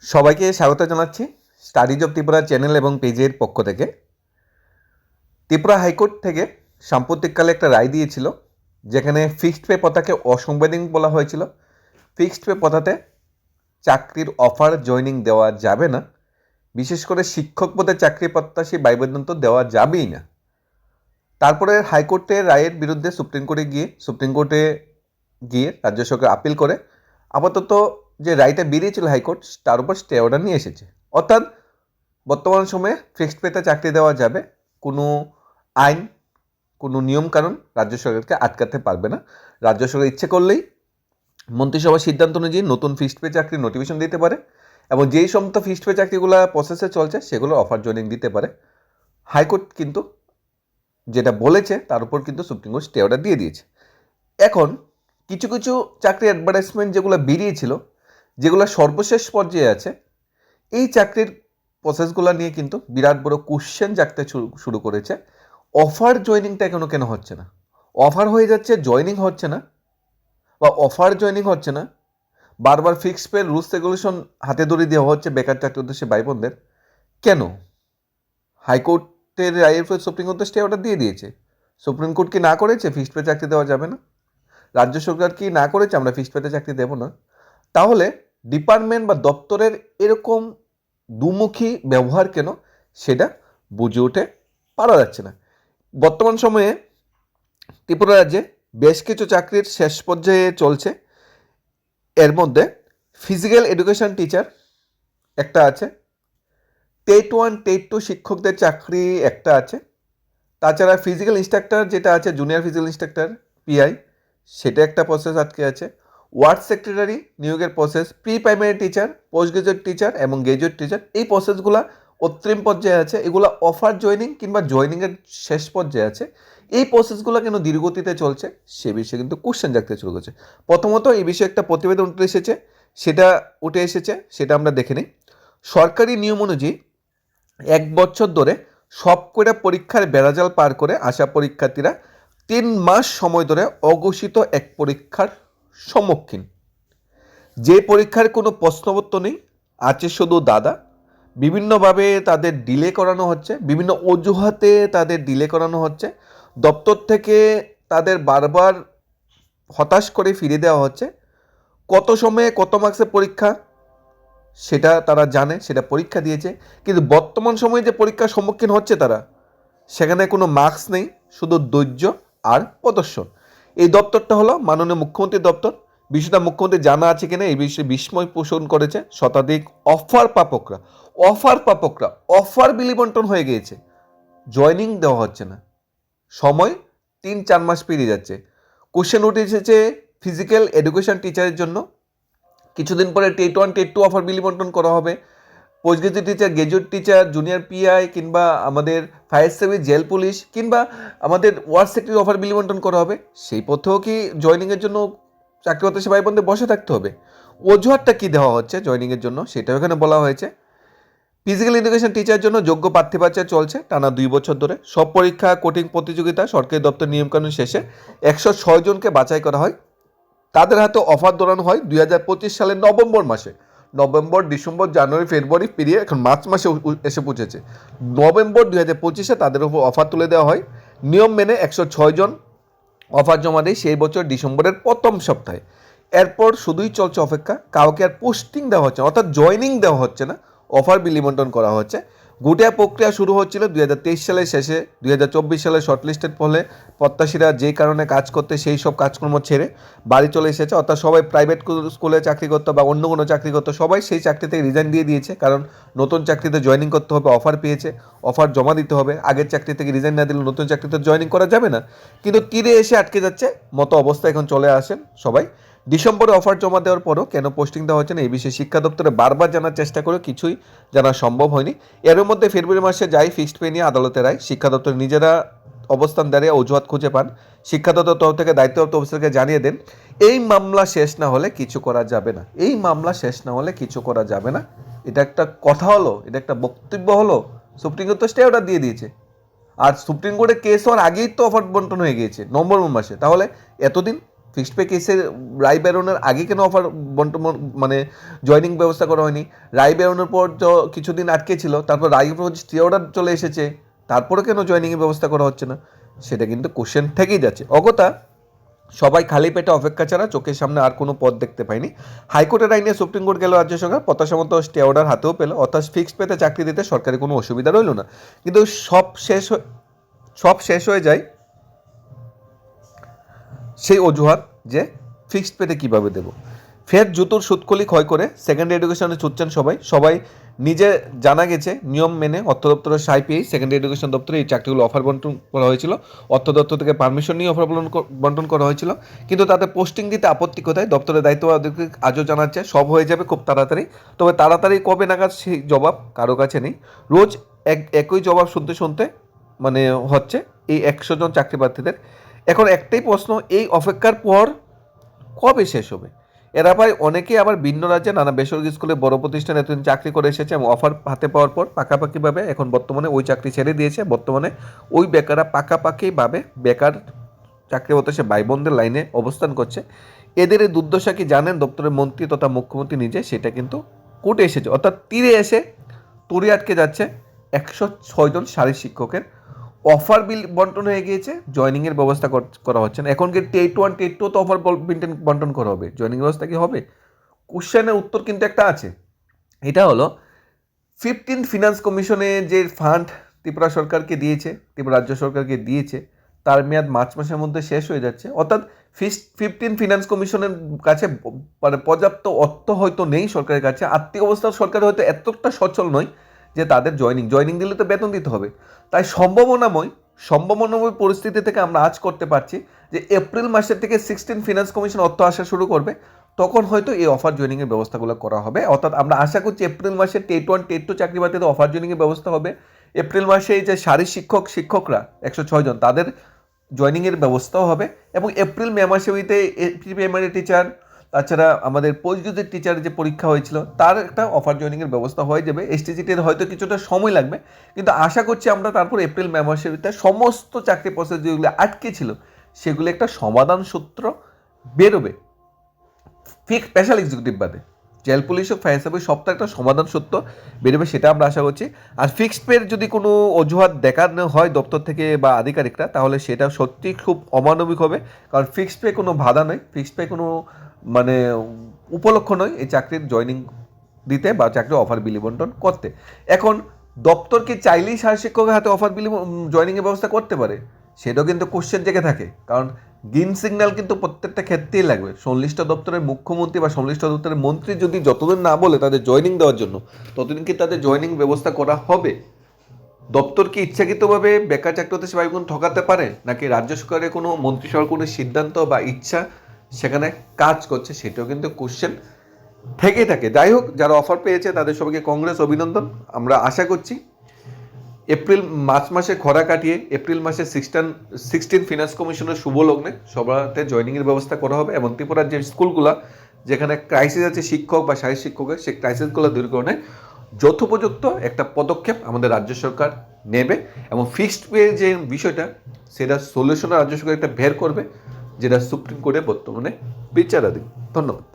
সবাইকে স্বাগত জানাচ্ছি স্টাডিজ অফ ত্রিপুরা চ্যানেল এবং পেজের পক্ষ থেকে। ত্রিপুরা হাইকোর্ট থেকে সাম্প্রতিককালে একটা রায় দিয়েছিল, যেখানে ফিক্সড পে প্রথাকে অসাংবিধানিক বলা হয়েছিল। ফিক্সড পে প্রথাতে চাকরির অফার জয়েনিং দেওয়া যাবে না, বিশেষ করে শিক্ষক পদে চাকরি প্রত্যাশী ভাইবোনদের তো দেওয়া যাবেই না। তারপরে হাইকোর্টের রায়ের বিরুদ্ধে সুপ্রিম কোর্টে গিয়ে রাজ্য সরকার আপিল করে আপাতত যে রায়টা বেরিয়েছিল হাইকোর্ট, তার উপর স্টে অর্ডার নিয়ে এসেছে। অর্থাৎ বর্তমান সময়ে ফিক্সড পেতে চাকরি দেওয়া যাবে, কোনো আইন কোনো নিয়মকানুন রাজ্য সরকারকে আটকাতে পারবে না। রাজ্য সরকার ইচ্ছে করলেই মন্ত্রিসভার সিদ্ধান্ত অনুযায়ী নতুন ফিক্সড পে চাকরি নোটিফিকেশন দিতে পারে, এবং যেই সমস্ত ফিক্সড পে চাকরিগুলো প্রসেসে চলছে সেগুলো অফার জয়েনিং দিতে পারে। হাইকোর্ট কিন্তু যেটা বলেছে তার উপর কিন্তু সুপ্রিম কোর্ট স্টে অর্ডার দিয়ে দিয়েছে। এখন কিছু কিছু চাকরি অ্যাডভার্টাইজমেন্ট যেগুলো বেরিয়েছিল, যেগুলো সর্বশেষ পর্যায়ে আছে, এই চাকরির প্রসেসগুলো নিয়ে কিন্তু বিরাট বড় কোশ্চেন জাগতে শুরু করেছে। অফার জয়েনিংটা কেন হচ্ছে না? অফার হয়ে যাচ্ছে, জয়েনিং হচ্ছে না, বা অফার জয়েনিং হচ্ছে না। বারবার ফিক্সড পে রুলস রেগুলেশন হাতে ধরে দেওয়া হচ্ছে বেকার চাকরি উদ্দেশ্যে ভাই বোনদের। কেন? হাইকোর্টের রায়ের ফলে সুপ্রিম কোর্ট স্টে অর্ডার দিয়ে দিয়েছে। সুপ্রিম কোর্ট কি না করেছে ফিক্সড পে চাকরি দেওয়া যাবে না? রাজ্য সরকার কি না করেছে আমরা ফিক্সড পেতে চাকরি দেব না? তাহলে ডিপার্টমেন্ট বা দপ্তরের এরকম দুমুখী ব্যবহার কেন, সেটা বুঝে উঠে পারা যাচ্ছে না। বর্তমান সময়ে ত্রিপুরা রাজ্যে বেশ কিছু চাকরির শেষ পর্যায়ে চলছে। এর মধ্যে ফিজিক্যাল এডুকেশন টিচার একটা আছে, টেট 1 টেট 2 শিক্ষকদের চাকরি একটা আছে। তাছাড়া ফিজিক্যাল ইনস্ট্রাক্টর যেটা আছে, জুনিয়র ফিজিক্যাল ইনস্ট্রাক্টর পিআই, সেটা একটা প্রসেস আটকে আছে। ওয়ার্ড সেক্রেটারি নিয়োগের process, pre primary teacher, post graduate teacher এবং গ্রাজুয়েট টিচার, এই প্রসেসগুলো অত্রিম পর্যায়ে আছে। এগুলো অফার জয়েনিং কিংবা জয়েনিংয়ের শেষ পর্যায়ে আছে। এই প্রসেসগুলো কেন ধীরগতিতে চলছে, সে বিষয়ে কিন্তু কোশ্চেন জাগতে শুরু করেছে। প্রথমত এই বিষয়ে একটা প্রতিবেদন উঠে এসেছে, সেটা আমরা দেখে নিই। সরকারি নিয়ম অনুযায়ী 1 বছর ধরে সবকটা পরীক্ষার বেড়াজাল পার করে আসা পরীক্ষার্থীরা 3 মাস সময় ধরে অঘোষিত এক পরীক্ষার সম্মুখীন। যে পরীক্ষার কোনো প্রশ্নপত্র নেই, আছে শুধু দাদা। বিভিন্নভাবে তাদের ডিলে করানো হচ্ছে, বিভিন্ন অজুহাতে তাদের ডিলে করানো হচ্ছে। দপ্তর থেকে তাদের বারবার হতাশ করে ফিরে দেওয়া হচ্ছে। কত সময়ে কত মার্কসের পরীক্ষা সেটা তারা জানে, সেটা পরীক্ষা দিয়েছে, কিন্তু বর্তমান সময়ে যে পরীক্ষার সম্মুখীন হচ্ছে তারা, সেখানে কোনো মার্কস নেই, শুধু ধৈর্য আর প্রদর্শন। এই দপ্তরটা হলো মাননীয় মুখ্যমন্ত্রীর দপ্তর। বিষয়টা মুখ্যমন্ত্রী জানা আছে কিনা এই বিষয়ে বিস্ময় পোষণ করেছে শতাধিক অফার বিলি বন্টন হয়ে গিয়েছে, জয়নিং দেওয়া হচ্ছে না। সময় 3-4 মাস পেরিয়ে যাচ্ছে। কোশ্চেন উঠে এসেছে ফিজিক্যাল এডুকেশন টিচারের জন্য। কিছুদিন পরে টেট 1 টেট 2 অফার বিলি বন্টন করা হবে। Post graduate teacher, graduate teacher, junior PI কিংবা আমাদের ফায়ার সার্ভিস, জেল পুলিশ কিংবা আমাদের ওয়ার্ড সেক্রেটারি অফার বিলি বন্টন করা হবে। সেই পথেও কি জয়নিংয়ের জন্য চাকরি প্রত্যাশী ভাই বোনদের বসে থাকতে হবে? অজুহাতটা কি দেওয়া হচ্ছে জয়নিংয়ের জন্য, সেটাও এখানে বলা হয়েছে। ফিজিক্যাল এডুকেশন টিচারের জন্য যোগ্য প্রার্থী বাছাই চলছে টানা 2 বছর ধরে। সব পরীক্ষা, কোচিং প্রতিযোগিতা, সরকারি দপ্তর নিয়মকানুন শেষে 106 জনকে বাছাই করা হয়। তাদের হাতে অফার দৌড়ানো হয় 2025 সালের নভেম্বর মাসে। নভেম্বর, ডিসেম্বর, জানুয়ারি, ফেব্রুয়ারি পেরিয়ে এখন মার্চ মাসে এসে পৌঁছেছে। নভেম্বর 2025-এ তাদের উপর অফার তুলে দেওয়া হয়। নিয়ম মেনে 106 জন অফার জমা দেয় সেই বছর ডিসেম্বরের প্রথম সপ্তাহে। এরপর শুধুই চলছে অপেক্ষা, কাউকে আর পোস্টিং দেওয়া হচ্ছে না, অর্থাৎ জয়নিং দেওয়া হচ্ছে না, অফার বিলিবন্টন করা হচ্ছে। গোটা প্রক্রিয়া শুরু হচ্ছিল 2023 সালের শেষে। 2024 সালে শর্টলিস্টেড ফলে প্রত্যাশীরা যে কারণে কাজ করতে সেই সব কাজকর্ম ছেড়ে বাড়ি চলে এসেছে। অর্থাৎ সবাই প্রাইভেট স্কুলে চাকরি করতো বা অন্য কোনো চাকরি করতো, সবাই সেই চাকরি থেকে রিজাইন দিয়ে দিয়েছে, কারণ নতুন চাকরিতে জয়েনিং করতে হবে, অফার পেয়েছে, অফার জমা দিতে হবে। আগের চাকরি থেকে রিজাইন না দিলে নতুন চাকরিতে জয়েনিং করা যাবে না। কিন্তু তীরে এসে আটকে যাচ্ছে মতো অবস্থা এখন চলে আসেন সবাই। ডিসেম্বরে অফার জমা দেওয়ার পরও কেন পোস্টিং দেওয়া হচ্ছে না, এই বিষয়ে শিক্ষা দপ্তরে বারবার জানার চেষ্টা করে কিছুই জানা সম্ভব হয়নি। এর মধ্যে ফেব্রুয়ারি মাসে যাই ফিক্সড পে নিয়ে আদালতে রায়, শিক্ষা দপ্তর নিজেরা অবস্থান দাঁড়িয়ে অজুহাত খুঁজে পান। শিক্ষা দপ্তর তরফ থেকে দায়িত্বপ্রাপ্ত অফিসারকে জানিয়ে দেন এই মামলা শেষ না হলে কিছু করা যাবে না। এই মামলা শেষ না হলে কিছু করা যাবে না, এটা একটা কথা হলো? এটা একটা বক্তব্য হলো? সুপ্রিম কোর্ট তো স্টে অর্ডার দিয়ে দিয়েছে। আর সুপ্রিম কোর্টে কেস হওয়ার আগেই তো অফার বন্টন হয়ে গিয়েছে নভেম্বর মাসে। তাহলে এতদিন ফিক্সড পে কেসের রায় বেরোনোর আগে কেন অফার বন্টন মানে জয়নিং ব্যবস্থা করা হয়নি? রায় বেরোনোর পর তো কিছুদিন আটকে ছিল, তারপর রায়ের উপর স্টে অর্ডার চলে এসেছে, তারপরে কেন জয়নিংয়ের ব্যবস্থা করা হচ্ছে না? সেটা কিন্তু কোশ্চেন থেকেই যাচ্ছে। অগত্যা সবাই খালি পেটে অপেক্ষা ছাড়া চোখের সামনে আর কোনো পথ দেখতে পায়নি। হাইকোর্টের আইনে সুপ্রিম কোর্ট গেল, রাজ্য সরকার প্রত্যাশা মতো স্টে অর্ডার হাতেও পেল, অর্থাৎ ফিক্সড পেতে চাকরি দিতে সরকারের কোনো অসুবিধা রইল না। কিন্তু সব শেষ হয়ে যায় সেই অজুহাত যে ফিক্সড পেতে কীভাবে দেবো। ফের জুতোর সুতকলি ক্ষয় করে সেকেন্ডারি এডুকেশনে ছুটছেন সবাই নিজে জানা গেছে নিয়ম মেনে অর্থ দপ্তরের সাই পেয়েই সেকেন্ডারি এডুকেশন দপ্তরে এই চাকরিগুলো অফার বন্টন করা হয়েছিল, অর্থ দপ্তর থেকে পারমিশন নিয়ে অফার বন্টন করা হয়েছিল। কিন্তু তাতে পোস্টিং দিতে আপত্তি কোথায়? দপ্তরের দায়িত্ব আজও জানাচ্ছে সব হয়ে যাবে খুব তাড়াতাড়ি, তবে তাড়াতাড়ি কবে নাগাদ সেই জবাব কারো কাছে নেই। রোজ একই জবাব শুনতে মানে হচ্ছে এই 100 জন চাকরি প্রার্থীদের। এখন একটাই প্রশ্ন, এই অপেক্ষার পর কবে শেষ হবে? এরা ভাই অনেকেই আবার ভিন্ন রাজ্যে নানা বেসরকারি স্কুলে বড় প্রতিষ্ঠানে এতদিন চাকরি করে এসেছে এবং অফার হাতে পাওয়ার পর পাকাপাকিভাবে এখন বর্তমানে ওই চাকরি ছেড়ে দিয়েছে। বর্তমানে ওই বেকাররা পাকাপাকিভাবে বেকার চাকরিরত সে ভাই বোনদের লাইনে অবস্থান করছে। এদের এই দুর্দশা কি জানেন দপ্তরের মন্ত্রী তথা মুখ্যমন্ত্রী নিজে? সেটা কিন্তু কোর্টে এসেছে, অর্থাৎ তীরে এসে তরি আটকে যাচ্ছে 106 জন শারীর শিক্ষকের। অফার বিল বন্টন হয়ে গিয়েছে, জয়নিংয়ের ব্যবস্থা করা হচ্ছে না। এখন কি টেট 1 টেট 2 তো অফার বন্টন করা হবে, জয়নিং ব্যবস্থা কি হবে? কোশ্চেনের উত্তর কিন্তু একটা আছে, এটা হলো 15th ফিনান্স কমিশনে যে ফান্ড ত্রিপুরা সরকারকে দিয়েছে, ত্রিপুরা রাজ্য সরকারকে দিয়েছে, তার মেয়াদ মার্চ মাসের মধ্যে শেষ হয়ে যাচ্ছে। অর্থাৎ 15th ফিনান্স কমিশনের কাছে মানে পর্যাপ্ত অর্থ হয়তো নেই সরকারের কাছে, আর্থিক অবস্থা সরকার হয়তো এতটা সচল নয় যে তাদের জয়নিং দিলে তো বেতন দিতে হবে। তাই সম্ভাবনাময় পরিস্থিতি থেকে আমরা আজ করতে পারছি যে এপ্রিল মাসের থেকে 16 ফিনান্স কমিশন অর্থ আসা শুরু করবে, তখন হয়তো এই অফার জয়নিংয়ের ব্যবস্থাগুলো করা হবে। অর্থাৎ আমরা আশা করছি এপ্রিল মাসে টেট 1 টেট 2 চাকরি বাতিতে অফার জয়নিংয়ের ব্যবস্থা হবে। এপ্রিল মাসে এই যে শারীর শিক্ষকরা 106 জন তাদের জয়নিংয়ের ব্যবস্থাও হবে, এবং এপ্রিল মে মাসে ওইতে প্রাইমারি টিচার, তাছাড়া আমাদের পোস্ট গ্রাজুয়েট টিচারের যে পরীক্ষা হয়েছিল তার একটা অফার জয়নিংয়ের ব্যবস্থা হয়ে যাবে। এসটিজিটির হয়তো কিছুটা সময় লাগবে, কিন্তু আশা করছি আমরা তারপর এপ্রিল মে মাসের ভিতরে সমস্ত চাকরি প্রসেস যেগুলো আটকে ছিল সেগুলো একটা সমাধান সূত্র বেরোবে। স্পেশাল এক্সিকিউটিভ বাদে জেল পুলিশ ও ফায়ার সার্ভিস সবটা একটা সমাধান সূত্র বেরোবে, সেটা আমরা আশা করছি। আর ফিক্সড পের যদি কোনো অজুহাত দেখানো হয় দপ্তর থেকে বা আধিকারিকরা, তাহলে সেটা সত্যি খুব অমানবিক হবে, কারণ ফিক্সড পে কোনো বাধা নয়, ফিক্সড পে কোনো মানে উপলক্ষ নয় এই চাকরির জয়নিং দিতে বা চাকরির অফার বিলি বন্টন করতে। এখন দপ্তর কি চাইলেই শারীর শিক্ষকের হাতে অফার বিলি জয়নিংয়ের ব্যবস্থা করতে পারে? সেটাও কিন্তু কোশ্চেন জেগে থাকে, কারণ গ্রিন সিগন্যাল কিন্তু প্রত্যেকটা ক্ষেত্রেই লাগবে। সংশ্লিষ্ট দপ্তরের মুখ্যমন্ত্রী বা সংশ্লিষ্ট দপ্তরের মন্ত্রী যদি যতদিন না বলে তাদের জয়নিং দেওয়ার জন্য, ততদিন কি তাদের জয়নিং ব্যবস্থা করা হবে? দপ্তর কি ইচ্ছাকৃতভাবে বেকার চাকরিতে সে ভাইবোন ঠকাতে পারে, নাকি রাজ্য সরকারের কোনো মন্ত্রিসভার কোনো সিদ্ধান্ত বা ইচ্ছা সেখানে কাজ করছে? সেটাও কিন্তু কোশ্চেন থেকেই থাকে। যাই হোক, যারা অফার পেয়েছে তাদের সবাইকে কংগ্রেস, অভিনন্দন। আমরা আশা করছি মার্চ মাসে খরা কাটিয়ে এপ্রিল মাসে 16 ফিনান্স কমিশনের শুভ লগ্নে সবাতে জয়নিংয়ের ব্যবস্থা করা হবে, এবং ত্রিপুরার যে স্কুলগুলো যেখানে ক্রাইসিস আছে শিক্ষক বা শারীর শিক্ষকের, সেই ক্রাইসিসগুলো দূরীকরণে যথোপযুক্ত একটা পদক্ষেপ আমাদের রাজ্য সরকার নেবে, এবং ফিক্সড পে যে বিষয়টা সেটা সলিউশনে রাজ্য সরকার একটা বের করবে, যেটা সুপ্রিম কোর্টে বর্তমানে বিচারাধীন। ধন্যবাদ।